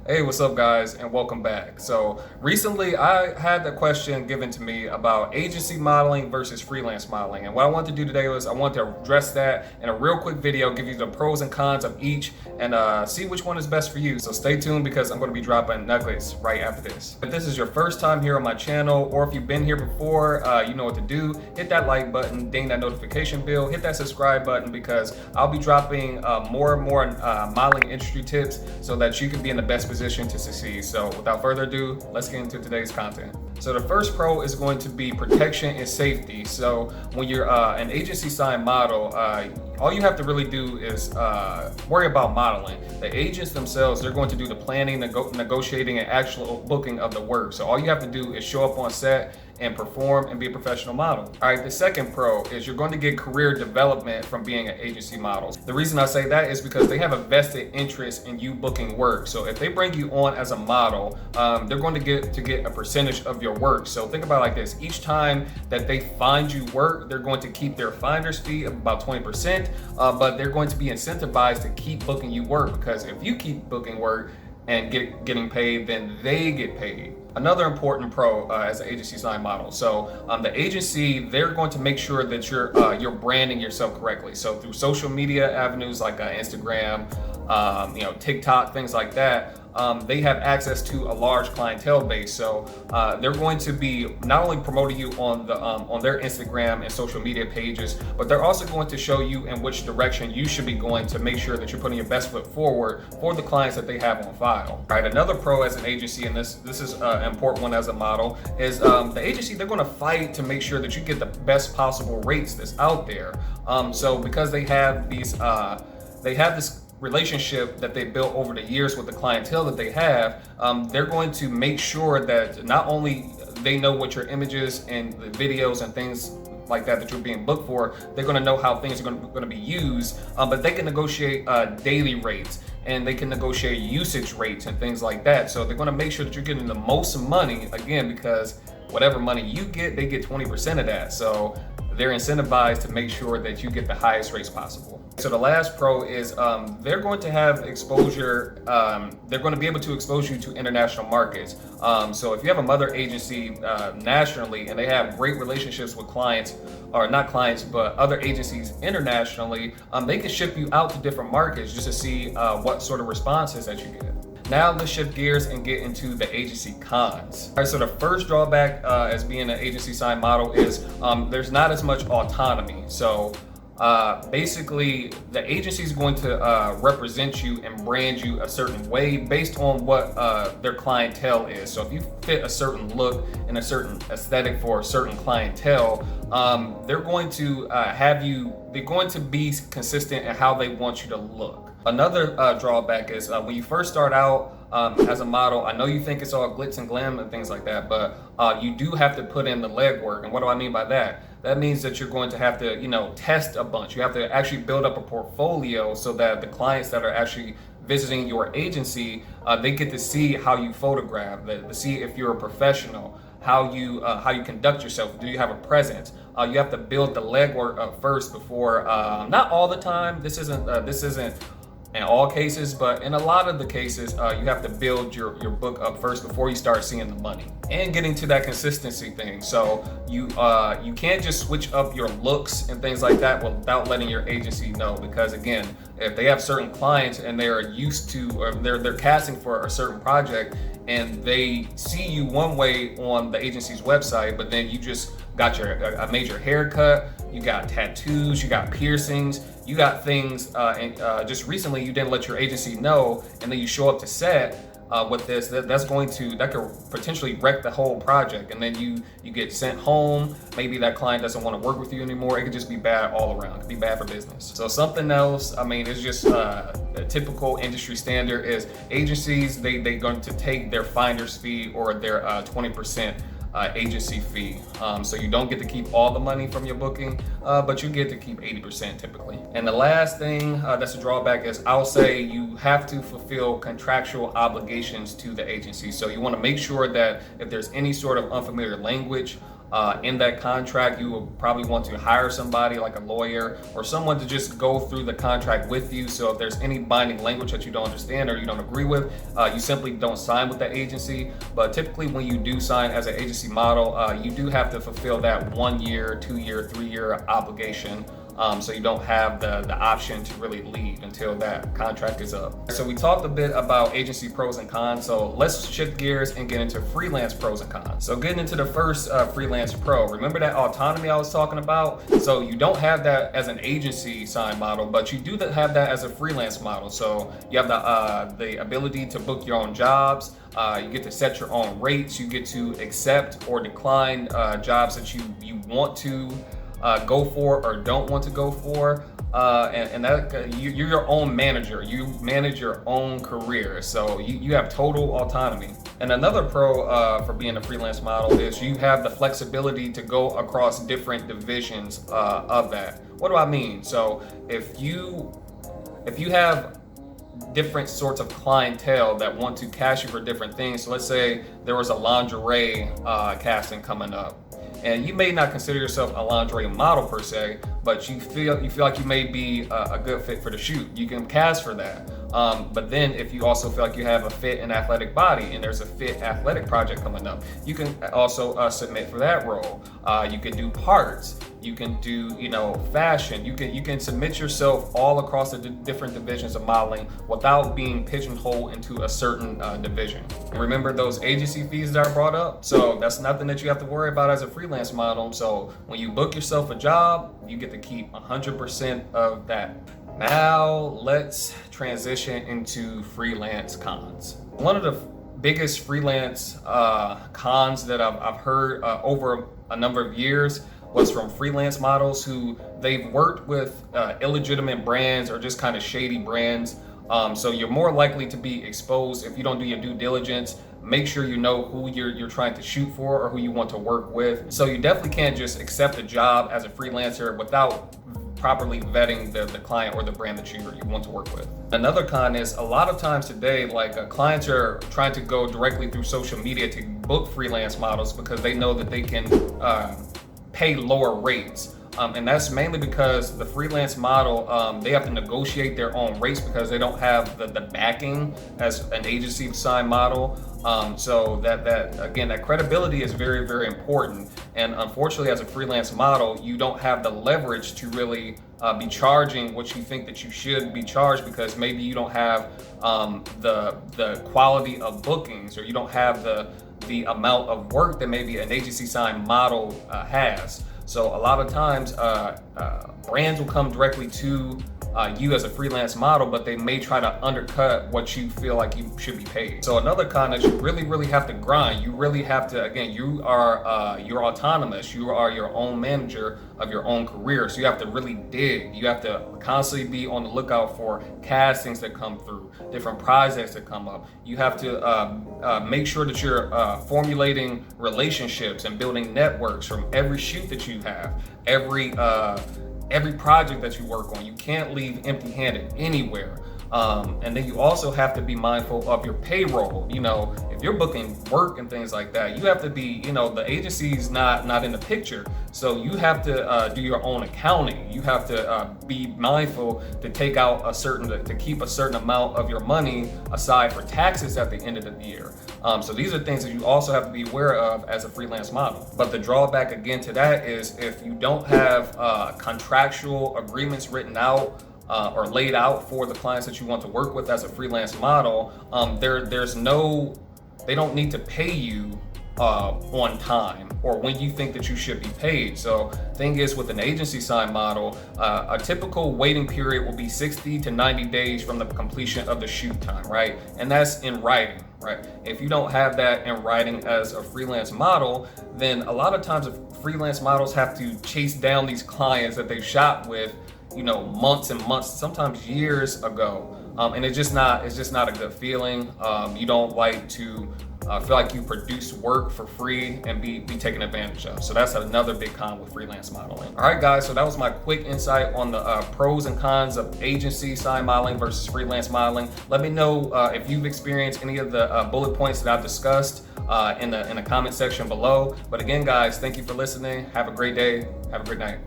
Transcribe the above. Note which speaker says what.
Speaker 1: Hey, what's up, guys, and welcome back. So, recently I had a question given to me about agency modeling versus freelance modeling. And what I want to do today was I want to address that in a real quick video, give you the pros and cons of each, and see which one is best for you. So, stay tuned because I'm going to be dropping nuggets right after this. If this is your first time here on my channel, or if you've been here before, you know what to do. Hit that like button, ding that notification bell, hit that subscribe button because I'll be dropping more and more modeling industry tips so that you can be in the best position to succeed. So without further ado, let's get into today's content. So the first pro is going to be protection and safety. So when you're an agency signed model, all you have to really do is worry about modeling. The agents themselves, they're going to do the planning, negotiating, and actual booking of the work. So all you have to do is show up on set and perform and be a professional model. All right, the second pro is you're going to get career development from being an agency model. The reason I say that is because they have a vested interest in you booking work. So if they bring you on as a model, they're going to get a percentage of your work. So think about it like this: each time that they find you work, they're going to keep their finder's fee of about 20%, but they're going to be incentivized to keep booking you work, because if you keep booking work and getting paid, then they get paid. Another important pro as an agency signed model. So the agency, they're going to make sure that you're branding yourself correctly. So through social media avenues like Instagram, TikTok, things like that. They have access to a large clientele base, so they're going to be not only promoting you on their Instagram and social media pages, but they're also going to show you in which direction you should be going to make sure that you're putting your best foot forward for the clients that they have on file. All right, another pro as an agency, and this is an important one as a model, is the agency, they're going to fight to make sure that you get the best possible rates that's out there. So because they have this relationship that they built over the years with the clientele that they have, they're going to make sure that not only they know what your images and the videos and things like that you're being booked for, they're going to know how things are going to be used, but they can negotiate daily rates, and they can negotiate usage rates and things like that. So they're going to make sure that you're getting the most money, again, because whatever money you get, they get 20% of that. So they're incentivized to make sure that you get the highest rates possible. So the last pro is they're going to have exposure, they're going to be able to expose you to international markets. So if you have a mother agency nationally and they have great relationships with clients, or not clients, but other agencies internationally, they can ship you out to different markets just to see what sort of responses that you get. Now let's shift gears and get into the agency cons. All right, so the first drawback as being an agency signed model is there's not as much autonomy. So basically the agency is going to represent you and brand you a certain way based on what their clientele is. So if you fit a certain look and a certain aesthetic for a certain clientele, they're going to they're going to be consistent in how they want you to look. Another drawback is when you first start out as a model, I know you think it's all glitz and glam and things like that, but you do have to put in the legwork. And what do I mean by that? That means that you're going to have to, test a bunch. You have to actually build up a portfolio so that the clients that are actually visiting your agency, they get to see how you photograph, to see if you're a professional, how you conduct yourself. Do you have a presence? You have to build the legwork up first before. Not all the time. This isn't in all cases, but in a lot of the cases, you have to build your book up first before you start seeing the money and getting to that consistency thing. So you can't just switch up your looks and things like that without letting your agency know, because again, if they have certain clients and they are used to, or they're casting for a certain project, and they see you one way on the agency's website, but then you just got a major haircut, you got tattoos, you got piercings, you got things, and just recently you didn't let your agency know, and then you show up to set with this, that could potentially wreck the whole project, and then you get sent home. Maybe that client doesn't want to work with you anymore. It could just be bad all around. It could be bad for business. So something else, it's just a typical industry standard is agencies, they're going to take their finder's fee or their 20% agency fee. So you don't get to keep all the money from your booking, but you get to keep 80% typically. And the last thing that's a drawback is, I'll say, you have to fulfill contractual obligations to the agency. So you want to make sure that if there's any sort of unfamiliar language, In that contract, you will probably want to hire somebody like a lawyer or someone to just go through the contract with you. So if there's any binding language that you don't understand or you don't agree with, you simply don't sign with the agency. But typically when you do sign as an agency model, you do have to fulfill that 1 year, 2 year, 3 year obligation. So you don't have the option to really leave until that contract is up. So we talked a bit about agency pros and cons. So let's shift gears and get into freelance pros and cons. So getting into the first freelance pro, remember that autonomy I was talking about? So you don't have that as an agency sign model, but you do have that as a freelance model. So you have the ability to book your own jobs. You get to set your own rates. You get to accept or decline jobs that you want to go for or don't want to go for, and that you're your own manager. You manage your own career, so you have total autonomy. And another pro for being a freelance model is you have the flexibility to go across different divisions of that. What do I mean? So if you have different sorts of clientele that want to cast you for different things, so let's say there was a lingerie casting coming up, and you may not consider yourself a lingerie model per se, but you feel like you may be a good fit for the shoot. You can cast for that. But then if you also feel like you have a fit and athletic body and there's a fit athletic project coming up, you can also submit for that role. You can do parts. You can do, fashion. You can submit yourself all across the different divisions of modeling without being pigeonholed into a certain division. And remember those agency fees that I brought up? So that's nothing that you have to worry about as a freelance model. So when you book yourself a job, you get to keep 100% of that. Now let's transition into freelance cons. One of the biggest freelance cons that I've heard over a number of years was from freelance models who they've worked with illegitimate brands or just kind of shady brands. So you're more likely to be exposed if you don't do your due diligence. Make sure you know who you're trying to shoot for or who you want to work with. So you definitely can't just accept a job as a freelancer without properly vetting the client or the brand that you want to work with. Another con is a lot of times today, clients are trying to go directly through social media to book freelance models because they know that they can pay lower rates. And that's mainly because the freelance model, they have to negotiate their own rates because they don't have the backing as an agency sign model. So that credibility is very, very important. And unfortunately, as a freelance model, you don't have the leverage to really be charging what you think that you should be charged because maybe you don't have the quality of bookings or you don't have the amount of work that maybe an agency sign model has. So a lot of times brands will come directly to you as a freelance model, but they may try to undercut what you feel like you should be paid. So another con is you really, really have to grind. You really have to, again, you're autonomous. You are your own manager of your own career. So you have to really dig. You have to constantly be on the lookout for castings that come through, different projects that come up. You have to make sure that you're formulating relationships and building networks from every shoot that you have, every project that you work on. You can't leave empty-handed anywhere. And then you also have to be mindful of your payroll. If you're booking work and things like that, you have to be, the agency's not in the picture. So you have to do your own accounting. You have to be mindful to take out to keep a certain amount of your money aside for taxes at the end of the year. So these are things that you also have to be aware of as a freelance model. But the drawback again to that is if you don't have contractual agreements written out or laid out for the clients that you want to work with as a freelance model, they don't need to pay you on time or when you think that you should be paid. So thing is, with an agency sign model, a typical waiting period will be 60 to 90 days from the completion of the shoot time, right? And that's in writing, right? If you don't have that in writing as a freelance model, then a lot of times freelance models have to chase down these clients that they've shot with, months and months, sometimes years ago. And it's just not a good feeling. You don't like to feel like you produce work for free and be taken advantage of. So that's another big con with freelance modeling. All right, guys, so that was my quick insight on the pros and cons of agency style modeling versus freelance modeling. Let me know if you've experienced any of the bullet points that I've discussed in the comment section below. But again, guys, thank you for listening. Have a great day. Have a great night.